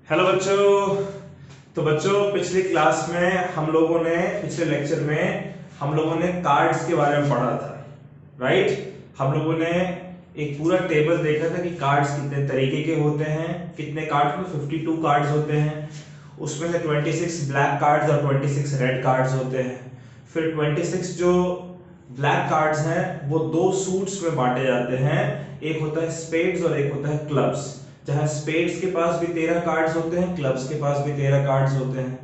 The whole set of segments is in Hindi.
हेलो बच्चों। तो बच्चों पिछली क्लास में पिछले लेक्चर में हम लोगों ने कार्ड्स के बारे में पढ़ा था, राइट। हम लोगों ने एक पूरा टेबल देखा था कि कार्ड्स कितने तरीके के होते हैं, कितने कार्ड्स में 52 कार्ड्स होते हैं, उसमें से 26 ब्लैक कार्ड्स और 26 रेड कार्ड्स होते हैं। फिर 26 जो ब्लैक कार्ड्स हैं वो दो सूट्स में बांटे जाते हैं, एक होता है स्पेड्स और एक होता है क्लब्स। जहां स्पेड्स के पास भी 13 कार्ड्स होते हैं, क्लब्स के पास भी 13 कार्ड्स होते हैं।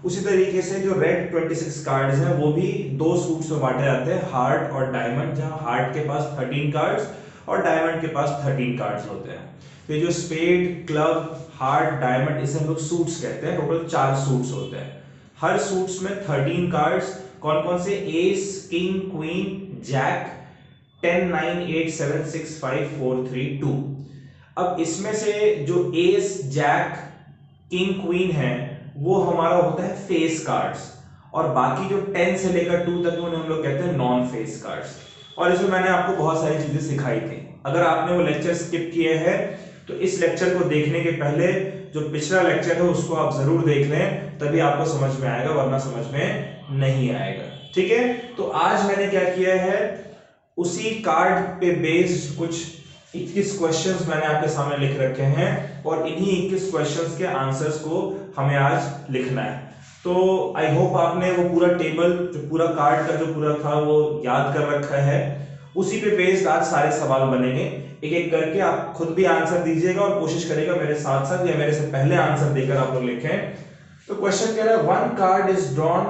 उसी तरीके से जो रेड 26 कार्ड्स हैं वो भी दो सूट्स में बांटे जाते हैं, हार्ट और डायमंड, जहां हार्ट के पास 13 कार्ड्स और डायमंड के पास 13 कार्ड्स होते हैं। तो ये जो स्पेड, क्लब, हार्ट, डायमंड, इसे हम लोग सूट्स कहते हैं। टोटल 4 सूट्स होते हैं। हर सूट्स में 13 कार्ड्स, कौन कौन से? Ace, king, queen, jack, 10, 9, 8, 7, 6, 5, 4, 3, 2। अब इसमें से जो एस, जैक, किंग, क्वीन है वो हमारा होता है फेस कार्ड्स, और बाकी जो 10 से लेकर 2 तक उन्हें हम लोग कहते हैं नॉन फेस कार्ड्स। और इसमें मैंने आपको बहुत सारी चीजें सिखाई थी। अगर आपने वो लेक्चर स्किप किए हैं तो इस लेक्चर को देखने के पहले जो पिछला लेक्चर है उसको आप जरूर देख लें, तभी आपको समझ में आएगा, वरना समझ में नहीं आएगा। ठीक है, तो आज मैंने क्या किया है, उसी कार्ड पे बेस्ड कुछ 21 क्वेश्चंस मैंने आपके सामने लिख रखे हैं, और इन्हीं 21 क्वेश्चंस के आंसर्स को हमें आज लिखना है। तो आई होप आपने वो पूरा टेबल, जो पूरा कार्ड का जो पूरा था वो याद कर रखा है। उसी पे बेस्ड आज सारे सवाल बनेंगे। एक एक करके आप खुद भी आंसर दीजिएगा और कोशिश करिएगा मेरे साथ साथ या मेरे से पहले आंसर देकर आप लोग लिखें। तो क्वेश्चन कह रहा है, one card is drawn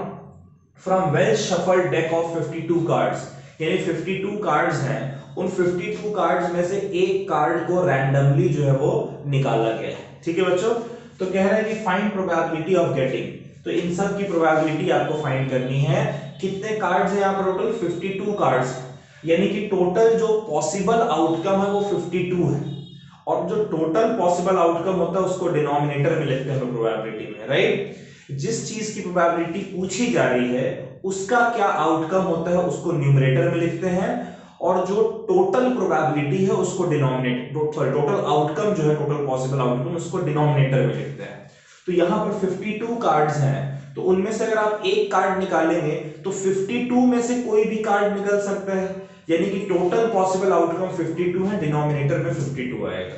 from well shuffled deck of 52 cards. यानी 52 कार्ड्स हैं, उन 52 कार्ड्स में से एक कार्ड को रैंडमली जो है वो निकाला गया है। ठीक है बच्चों, तो कह रहा है कि फाइंड प्रोबेबिलिटी ऑफ गेटिंग। तो इन सब की प्रोबेबिलिटी आपको फाइंड करनी है। कितने कार्ड्स हैं यहाँ पर? टोटल 52 कार्ड्स, यानी कि टोटल जो पॉसिबल आउटकम है वो 52 है, और जो टोटल पॉसिबल आउटकम होता है उसको डिनोमिनेटर में लिखते हैं प्रोबेबिलिटी में, राइट। जिस चीज की प्रोबेबिलिटी पूछी जा रही है उसका क्या आउटकम होता है उसको न्यूमरेटर में लिखते हैं, और जो टोटल प्रोबेबिलिटी है उसको टोटल आउटकम जो है, टोटल पॉसिबल आउटकम, उसको डिनोमिनेटर में लिखते हैं। तो यहां पर 52 कार्ड्स हैं, तो उनमें से अगर आप एक कार्ड निकालेंगे तो 52 में से कोई भी कार्ड निकल सकता है, यानी कि टोटल पॉसिबल आउटकम 52 है, डिनोमिनेटर में 52 आएगा।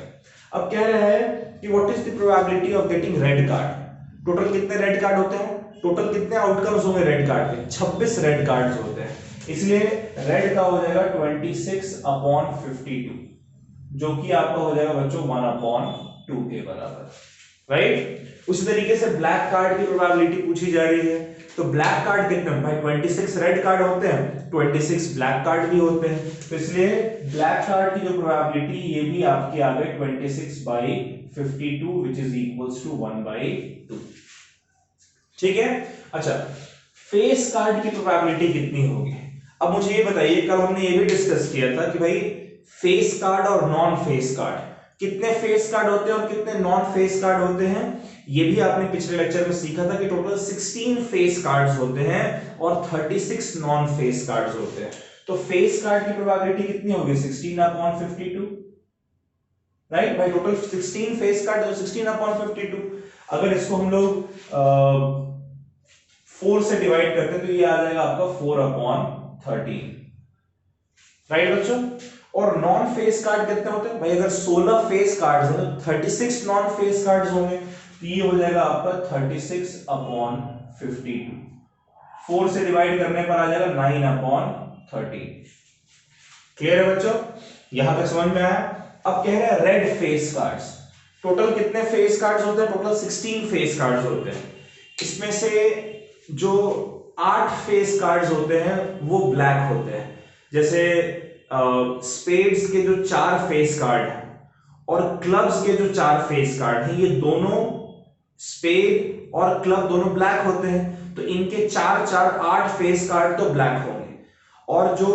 अब कह रहा है कि what is the probability of getting red card. Total कितने रेड कार्ड होते हैं? टोटल कितने आउटकम्स होंगे रेड कार्ड के? 26 रेड कार्ड्स होते हैं, इसलिए रेड का हो जाएगा 26/52, जो कि आपका हो जाएगा बच्चों 1/2 के बराबर, राइट। उसी तरीके से ब्लैक कार्ड की प्रोबेबिलिटी पूछी जा रही है, तो ब्लैक कार्ड कितने? भाई 26 रेड कार्ड होते हैं, 26 ब्लैक कार्ड भी होते हैं, तो इसलिए ब्लैक कार्ड की जो प्रोबेबिलिटी ये भी आपकी आ गई 26/52, विच इज इक्वल्स टू 1/2। ठीक है। अच्छा, फेस कार्ड की प्रोबेबिलिटी कितनी होगी? अब मुझे ये बताइए, कल हमने ये भी डिस्कस किया था कि भाई फेस कार्ड और नॉन फेस कार्ड, कितने फेस कार्ड होते हैं और कितने नॉन फेस कार्ड होते हैं, ये भी आपने पिछले लेक्चर में सीखा था कि टोटल 16 फेस कार्ड्स होते हैं और 36 नॉन फेस कार्ड्स होते हैं। तो फेस कार्ड की प्रोबेबिलिटी कितनी होगी? 16/52, राइट भाई। टोटल 16 फेस कार्ड है, 16/52। अगर इसको हम लोग 4 से डिवाइड करते हैं तो ये आ जाएगा आपका 4/13, राइट बच्चों। और नॉन फेस कार्ड कितने होते हैं? भाई अगर 16 फेस कार्ड्स हैं तो 36 नॉन फेस कार्ड्स होंगे, तो ये हो जाएगा आपका 36/52। 4 से डिवाइड करने पर आ जाएगा 9/13। क्लियर है बच्चों? यहां तक समझ में आया? अब कह रहे हैं रेड फेस कार्ड्स। टोटल कितने फेस कार्ड्स होते हैं? टोटल 16 फेस कार्ड्स होते हैं। इसमें से जो 8 फेस कार्ड्स होते हैं वो ब्लैक होते हैं। जैसे स्पेड्स के जो 4 फेस कार्ड हैं और क्लब्स के जो 4 फेस कार्ड हैं, ये दोनों स्पेड और क्लब दोनों ब्लैक होते हैं, तो इनके 8 फेस कार्ड तो ब्लैक होंगे। और जो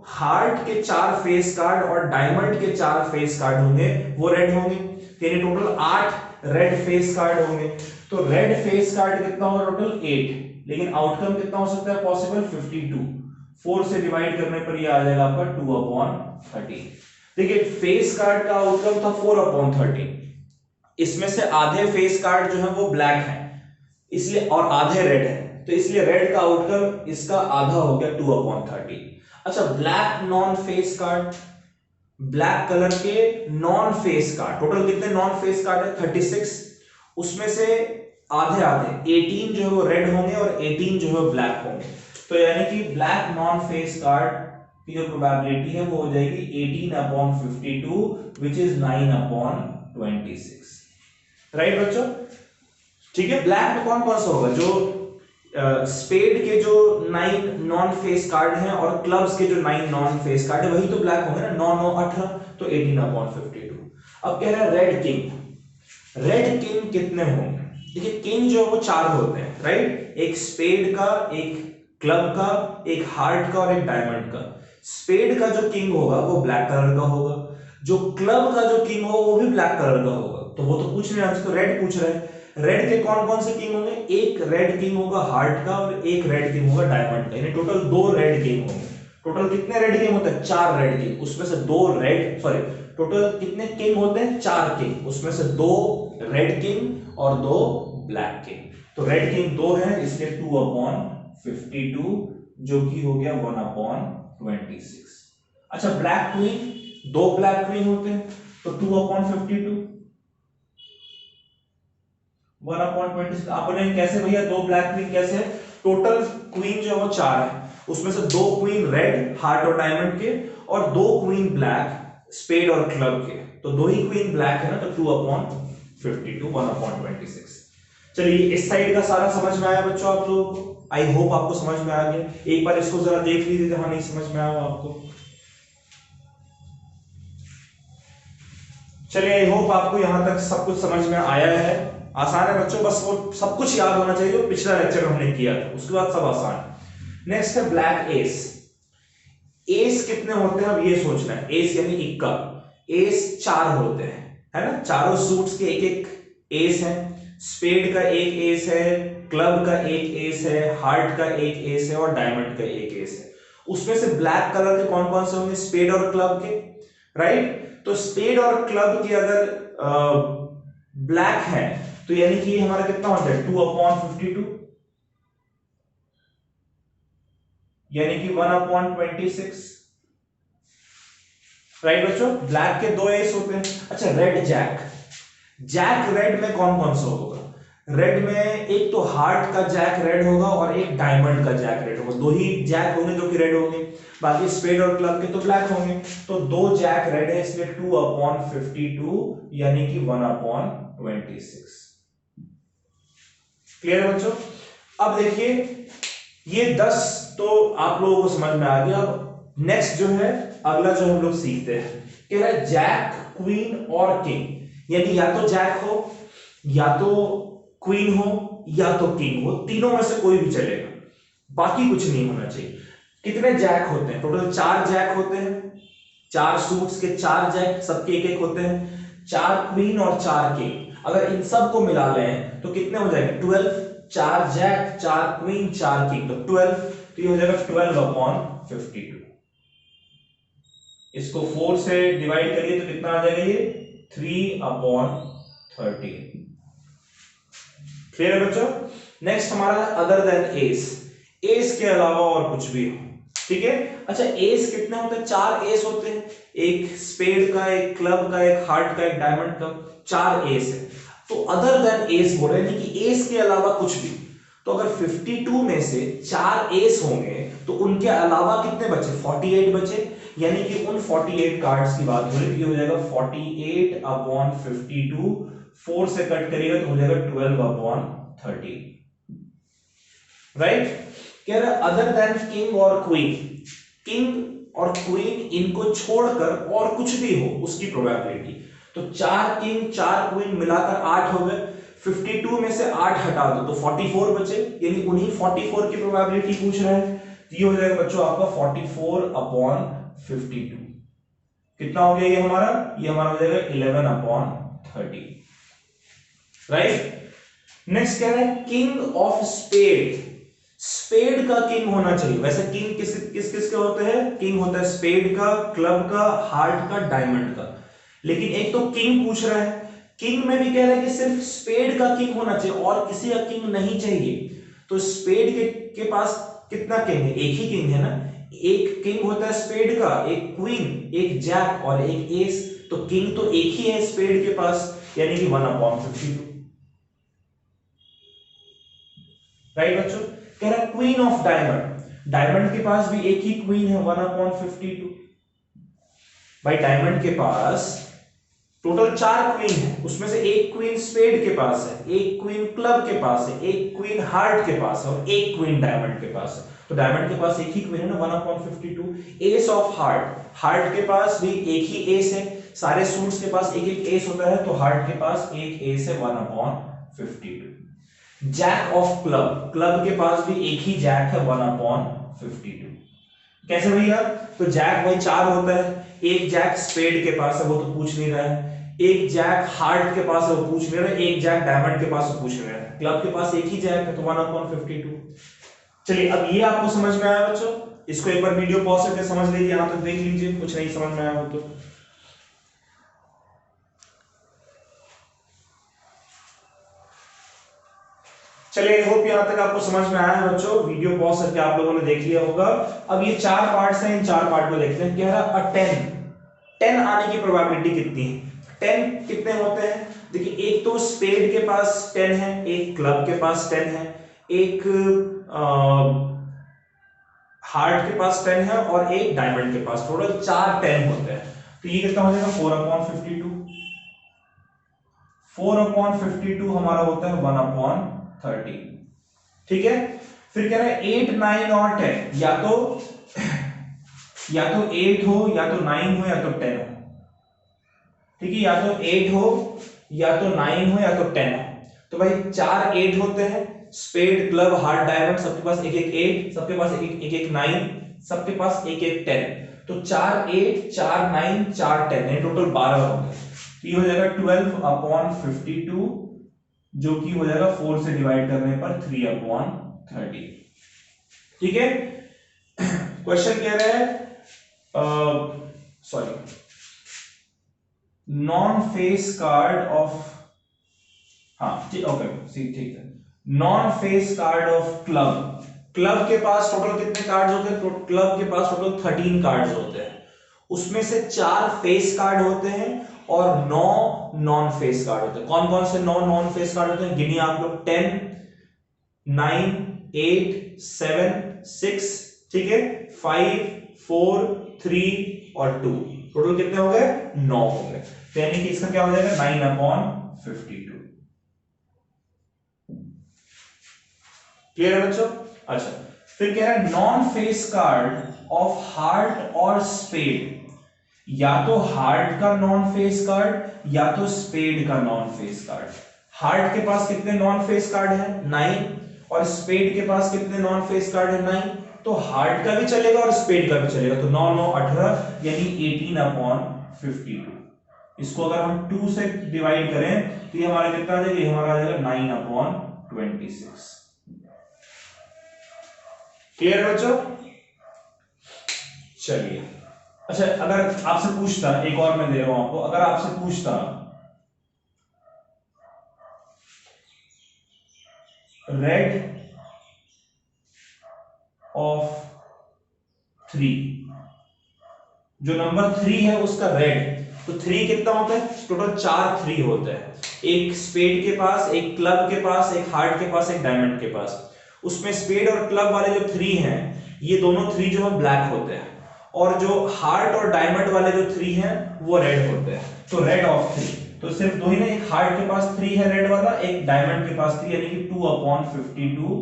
हार्ट के 4 फेस कार्ड और डायमंड के 4 फेस कार्ड होंगे वो रेड होंगे, यानी टोटल 8 रेड फेस कार्ड होंगे। तो रेड फेस कार्ड कितना होगा? टोटल 8, लेकिन आउटकम कितना हो सकता है पॉसिबल? 52। 4 से डिवाइड करने पर ये आ जाएगा आपका 2/13। देखिए फेस कार्ड का आउटकम था 4/13, इसमें से आधे फेस कार्ड जो है वो ब्लैक है, इसलिए, और आधे रेड है, तो इसलिए रेड का आउटकम इसका आधा हो गया 2/30। अच्छा, black non face card, black colour के नॉन फेस कार्ड, टोटल कितने नॉन फेस कार्ड है 36, उसमें से आधे आधे 18 जो है वो रेड होंगे और 18 जो है वो ब्लैक होंगे, तो यानी कि ब्लैक नॉन फेस कार्ड की जो प्रोबेबिलिटी है वो हो जाएगी 18/52 विच इज 9/26। राइट बच्चों, ठीक है। ब्लैक में कौन कौन सा होगा, जो स्पेड के जो 9 नॉन फेस कार्ड हैं और क्लब्स के जो 9 नॉन फेस कार्ड है वही तो ब्लैक होंगे ना, 9 9 18, तो 18/52। अब कह रहा है रेड किंग, रेड किंग कितने होंगे, देखिए किंग जो है वो 4 होते हैं, राइट, एक स्पेड का, एक क्लब का, एक हार्ट का और एक डायमंड का। स्पेड का जो किंग होगा वो ब्लैक कलर का होगा, जो क्लब का जो किंग होगा वो भी ब्लैक कलर का होगा, तो वो तो पूछ नहीं, तो रेड पूछ रहा है। रेड के कौन कौन से किंग होंगे, एक रेड किंग होगा हार्ट का और एक रेड किंग होगा डायमंड का, यानी टोटल 2 रेड किंग होंगे। टोटल कितने रेड किंग होते हैं, 4 रेड किंग, उसमें से 2 रेड, सॉरी, टोटल कितने किंग होते हैं, 4 किंग, उसमें से 2 रेड किंग और 2 ब्लैक किंग, तो रेड किंग 2 है, इसलिए 2/52 जो कि हो गया 1/26। अच्छा, ब्लैक क्वीन, 2 ब्लैक क्वीन होते हैं, तो 2/52 1/26। आपने कैसे भैया 2 ब्लैक क्वीन कैसे, टोटल क्वीन जो है वो 4 है, उसमें से 2 क्वीन रेड हार्ट और डायमंड के और 2 क्वीन ब्लैक स्पेड और क्लब के, तो 2 ही क्वीन ब्लैक है ना, तो 2/52 1/26। चलिए इस साइड का सारा समझ में आया बच्चों आप लोगों को, आई होप आपको समझ में आ गया। एक बार इसको जरा देख लीजिए जहां नहीं समझ में आया आपको। चलिए आई होप आपको यहां तक सब कुछ समझ में आया है। आसान है बच्चों, बस वो सब कुछ याद होना चाहिए जो पिछला लेक्चर में हमने किया था, उसके बाद सब आसान है। नेक्स्ट है ब्लैक एस। एस कितने होते हैं अब ये सोचना है, एस यानी इक्का, एस 4 होते हैं, है ना, चारों सूट्स के एक एक एस है, स्पेड का एक एस है, क्लब का एक एस है, हार्ट का एक एस है और डायमंड का एक एस है। उसमें से ब्लैक कलर के कौन कौन से होंगे, स्पेड और क्लब के, राइट। तो स्पेड और क्लब की अगर ब्लैक है तो यानी कि हमारा कितना होता है 2/52, यानी कि 1/26, राइट बच्चों। ब्लैक के 2 एस होते हैं। अच्छा, रेड जैक, जैक रेड में कौन कौन सा होगा, रेड में एक तो हार्ट का जैक रेड होगा और एक डायमंड का जैक रेड होगा, 2 ही जैक होंगे जो कि रेड होंगे, बाकी स्पेड और क्लब के तो ब्लैक होंगे, तो 2 जैक रेड है, इसलिए 2/52 यानी कि 1/26। क्लियर है बच्चों। अब देखिए ये 10 तो आप लोगों को समझ में आ गया। अब नेक्स्ट जो है अगला जो हम लोग सीखते हैं, कह रहा है जैक, क्वीन और किंग, यानी या तो जैक हो या तो क्वीन हो या तो किंग हो, तीनों में से कोई भी चलेगा, बाकी कुछ नहीं होना चाहिए। कितने जैक होते हैं, टोटल 4 जैक होते हैं, 4 सूट्स के 4 जैक, सबके एक एक होते हैं, 4 क्वीन और 4 किंग, अगर इन सब को मिला लें तो कितने हो जाएंगे 12, 4 जैक 4 क्वीन 4 किंग, तो 12, तो ये हो जाएगा 12/52। इसको 4 से डिवाइड करिए तो कितना आ जाएगा ये 3/13। क्लियर है बच्चों। नेक्स्ट हमारा अदर देन एस, एस के अलावा और कुछ भी हो, ठीक है। अच्छा, एस कितने होते हैं, 4 एस होते हैं, एक स्पेड का, एक क्लब का, एक हार्ट का, एक डायमंड का, 4 एस है। तो अदर देन एस बोल रहे हैं कि एस के अलावा कुछ भी, तो अगर 52 में से 4 एस होंगे तो उनके अलावा कितने बचे, 48 बचे, यानी कि उन 48 कार्ड्स की बात हो रही है, हो जाएगा 48/52, 4 से कट करिएगा तो हो जाएगा 12/13, राइट। कह रहा है अदर देन किंग और क्वीन, किंग और क्वीन इनको छोड़कर और कुछ भी हो उसकी प्रोबेबिलिटी, तो 4 किंग 4 क्वीन मिलाकर 8 हो गए, 52 में से 8 हटा दो तो 44 बचे, यानी उन्हीं 44 की प्रोबेबिलिटी पूछ रहे हैं, तो ये हो जाएगा बच्चों आपका 44/52। कितना हो गया ये हमारा हो जाएगा 11/30, राइट। नेक्स्ट क्या है, किंग ऑफ स्पेड, स्पेड का किंग होना चाहिए। वैसे किंग किस किस किस के होते हैं, किंग होता है स्पेड का, क्लब का, हार्ट का, डायमंड का, लेकिन एक तो किंग पूछ रहा है, किंग में भी कह रहा है कि सिर्फ स्पेड का किंग होना चाहिए और किसी का किंग नहीं चाहिए। तो स्पेड के पास कितना किंग है? एक ही किंग है ना। एक किंग होता है स्पेड का, एक क्वीन, एक जैक और एक एस। तो किंग तो एक ही है स्पेड के पास, यानी कि 1/52। राइट बच्चों। कह रहा है क्वीन ऑफ डायमंड, डायमंड के पास भी एक ही क्वीन है 1/52। भाई डायमंड के पास टोटल 4 क्वीन है, उसमें से एक क्वीन स्पेड के पास है, एक क्वीन क्लब के पास है, एक क्वीन हार्ट के पास है और एक क्वीन डायमंड के पास है। तो डायमंड के पास एक ही क्वीन है ना 1/52। एस ऑफ हार्ट, हार्ट के पास भी एक ही एस है, सारे सूट्स के पास एक एक एस होता है, तो हार्ट के पास एक एस है 1/52। जैक ऑफ क्लब, क्लब के पास भी एक ही जैक है 1/52। कैसे भैया? तो जैक वही 4 होता है, एक जैक स्पेड के पास है वो तो पूछ नहीं रहा है, एक जैक हार्ट के पास है वो पूछ नहीं रहा है, एक जैक डायमंड के पास है पूछ नहीं रहा है, क्लब के पास एक ही जैक है तो 1/52। चलिए अब ये आपको समझ में आया बच्चों? इसको एक बार वीडियो पॉज करके समझ लीजिए, यहां तक देख लीजिए, कुछ नहीं समझ में आया हो तो। चलिए होप यहां तक आपको समझ में आया है बच्चों, वीडियो पॉज करके आप लोगों ने देख लिया होगा। अब ये 4 पार्ट्स हैं, इन 4 पार्ट को देखते हैं। कह रहा है 10 आने की प्रोबेबिलिटी कितनी है? 10 कितने होते हैं? देखिए एक तो स्पेड के पास 10 है, एक क्लब के पास 10 है, एक हार्ट के पास 10 है और एक डायमंड के पास, टोटल 4 10 होते हैं। तो ये कितना हो जाएगा 4/52। 4/52 हमारा होता है 1/30। ठीक है। फिर कह रहा है 8 9 और 10, या तो 8 हो या तो 9 हो या तो 10 हो। ठीक है, या तो 8 हो या तो 9 हो या तो 10 हो। तो भाई 4 8 होते हैं, स्पेड क्लब हार्ट डायमंड सबके पास एक एक 8, सबके पास एक एक 9, सबके पास एक एक 10। तो 4 8 4 9 4 10 टोटल 12 होंगे। तो ये हो जाएगा 12/52, जो कि हो जाएगा 4 से डिवाइड करने पर 3/30। ठीक है। क्वेश्चन कह रहा है sorry, non face card of, हाँ ठीक, ओके ठीक है, non face card of club. Club के पास टोटल कितने कार्ड्स होते हैं? क्लब के पास टोटल 13 कार्ड्स होते हैं, उसमें से 4 फेस कार्ड होते हैं और 9 नॉन फेस कार्ड होते हैं। कौन कौन से 9 नॉन फेस कार्ड होते हैं गिनिए आप लोग। 10 9 8 7 6, ठीक है, 5 4 3 और 2, टोटल कितने हो गए? 9 हो गए। तो यानी कि इसका क्या हो जाएगा 9/52। क्लियर है बच्चों? अच्छा, फिर कह रहा है non face card of heart और स्पेड, या तो हार्ट का नॉन फेस कार्ड या तो स्पेड का नॉन फेस कार्ड। हार्ट के पास कितने नॉन फेस कार्ड है? 9, और स्पेड के पास कितने नॉन फेस कार्ड है? 9। तो हार्ट का भी चलेगा और स्पेड का भी चलेगा, तो 9 9 18 यानी 18/52। इसको अगर हम 2 से डिवाइड करें तो ये हमारा कितना आ जाएगा? ये हमारा आ जाएगा 9/26। क्लियर है बच्चों? चलिए, अच्छा अगर आपसे पूछता, एक और मैं दे रहा हूं आपको, अगर आपसे पूछता रेड ऑफ 3, जो नंबर 3 है उसका रेड, तो 3 कितना होता है? टोटल 4 3 होता है, एक स्पेड के पास, एक क्लब के पास, एक हार्ट के पास, एक डायमंड के पास। उसमें स्पेड और क्लब वाले जो 3 हैं, ये दोनों 3 जो है ब्लैक होते हैं, और जो हार्ट और डायमंड वाले जो 3 हैं वो रेड होते हैं। तो रेड ऑफ 3, तो सिर्फ दो ही ना, एक हार्ट के पास 3 है रेड वाला, एक डायमंड के पास 3, यानी कि 2/52,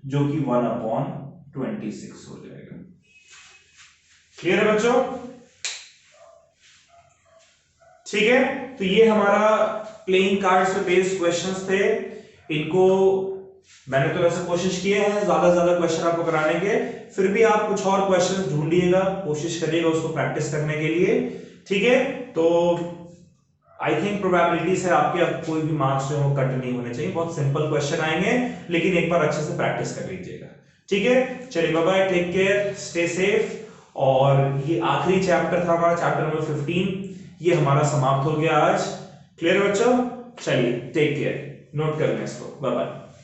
जो कि 1/26 हो जाएगा। क्लियर है बच्चों? ठीक है, तो ये हमारा प्लेइंग कार्ड्स पे बेस्ड क्वेश्चंस थे। इनको मैंने तो वैसे कोशिश किए हैं ज्यादा से ज्यादा क्वेश्चन आपको कराने के, फिर भी आप कुछ और क्वेश्चंस ढूंढिएगा, कोशिश करिएगा उसको प्रैक्टिस करने के लिए। ठीक है, तो आई थिंक प्रोबेबिलिटी से आपके अब कोई भी मार्क्स जो है कट नहीं होने चाहिए, बहुत सिंपल क्वेश्चन आएंगे, लेकिन एक बार अच्छे से प्रैक्टिस कर लीजिएगा। ठीक है, चलिए bye bye, take care, stay safe. और ये आखिरी चैप्टर था हमारा, चैप्टर नंबर 15, ये हमारा समाप्त हो गया आज। क्लियर बच्चों? चलिए टेक केयर, नोट कर लें इसको, बाय बाय।